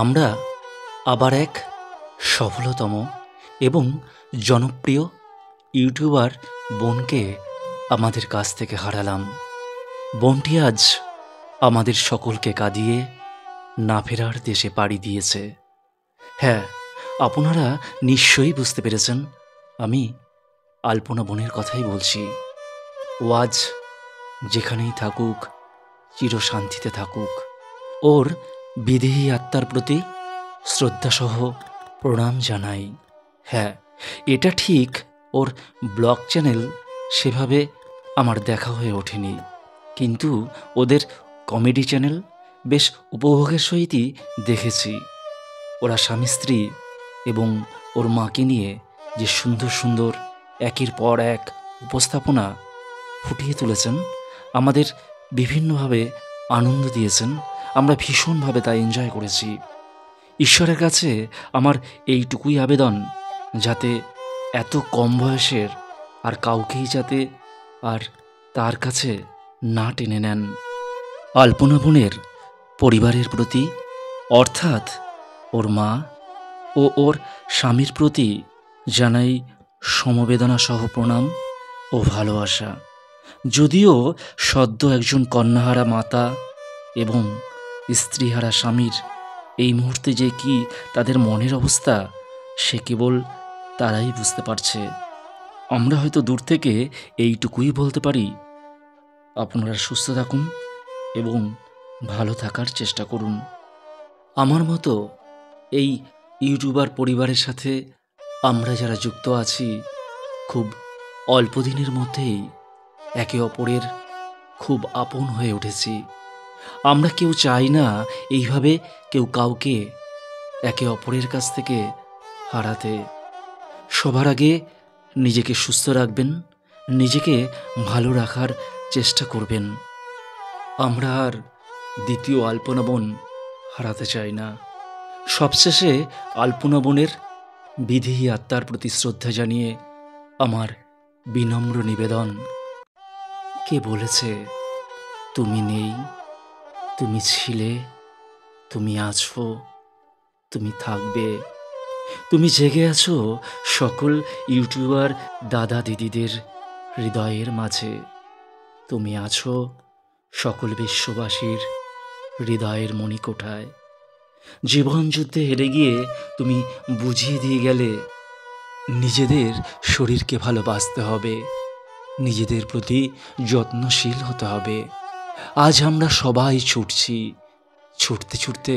আমরা আবার এক সফলতম এবং জনপ্রিয় ইউটিউবার বোনকে আমাদের কাছ থেকে হারালাম। বোনটি আজ আমাদের সকলকে কাঁদিয়ে না ফেরার দেশে পাড়ি দিয়েছে। হ্যাঁ, আপনারা নিশ্চয়ই বুঝতে পেরেছেন আমি আলপনা বোনের কথাই বলছি। ও আজ যেখানেই থাকুক চিরশান্তিতে থাকুক। ওর বিদেহী আত্মার প্রতি শ্রদ্ধাসহ প্রণাম জানাই। হ্যাঁ, এটা ঠিক, ওর ব্লগ চ্যানেল সেভাবে আমার দেখা হয়ে ওঠেনি, কিন্তু ওদের কমেডি চ্যানেল বেশ উপভোগের সহিতই দেখেছি। ওরা স্বামী স্ত্রী এবং ওর মাকে নিয়ে যে সুন্দর সুন্দর একের পর এক উপস্থাপনা ফুটিয়ে তুলেছেন, আমাদের বিভিন্নভাবে আনন্দ দিয়েছেন। আমরা ভীষণভাবে তা এনজয় করেছি। ঈশ্বরের কাছে আমার এইটুকুই আবেদন, যাতে এত কম বয়সের আর কাউকেই যাতে আর তার কাছে না টেনে নেন। আলপনা বোনের পরিবারের প্রতি, অর্থাৎ ওর মা ও ওর স্বামীর প্রতি জানাই সমবেদনা সহ প্রণাম ও ভালোবাসা। যদিও সদ্য একজন কন্যাহারা মাতা এবং স্ত্রীহারা স্বামীর এই মুহূর্তে যে কি তাদের মনের অবস্থা, সে কেবল তারাই বুঝতে পারছে। আমরা হয়তো দূর থেকে এইটুকুই বলতে পারি, আপনারা সুস্থ থাকুন এবং ভালো থাকার চেষ্টা করুন। আমার মতো এই ইউটিউবার পরিবারের সাথে আমরা যারা যুক্ত আছি, খুব অল্প দিনের মধ্যেই একে অপরের খুব আপন হয়ে উঠেছি। আমরা কেউ চাই না এইভাবে কেউ কাউকে একে অপরের কাছ থেকে হারাতে। সবার আগে নিজেকে সুস্থ রাখবেন, নিজেকে ভালো রাখার চেষ্টা করবেন। আমরা আর দ্বিতীয় আলপনা বোন হারাতে চাই না। সবশেষে আলপনা বোনের বিদেহী আত্মার প্রতি শ্রদ্ধা জানিয়ে আমার বিনম্র নিবেদন, কে বলেছে তুমি নেই? তুমি ছিলে, তুমি আছো, তুমি থাকবে। তুমি জেগে আছো সকল ইউটিউবার দাদা দিদিদের হৃদয়ের মাঝে। তুমি আছো সকল বিশ্ববাসীর হৃদয়ের মণিকোঠায়। জীবন যুদ্ধে হেরে গিয়ে তুমি বুঝিয়ে দিয়ে গেলে নিজেদের শরীরকে ভালোবাসতে হবে, নিজেদের প্রতি যত্নশীল হতে হবে। আজ আমরা সবাই ছুটছি, ছুটতে ছুটতে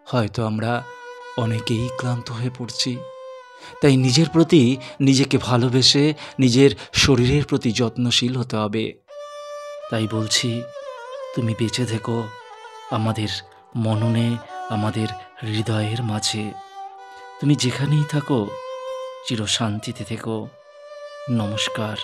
হয়তো আমরা অনেকেই ক্লান্ত হয়ে পড়ছি। তাই নিজের প্রতি নিজেকে ভালোবেসে নিজের শরীরের প্রতি যত্নশীল হতে হবে। তাই বলছি, তুমি বেঁচে থেকো আমাদের মননে, আমাদের হৃদয়ের মাঝে। তুমি যেখানেই থাকো চিরশান্তিতে থেকো। নমস্কার।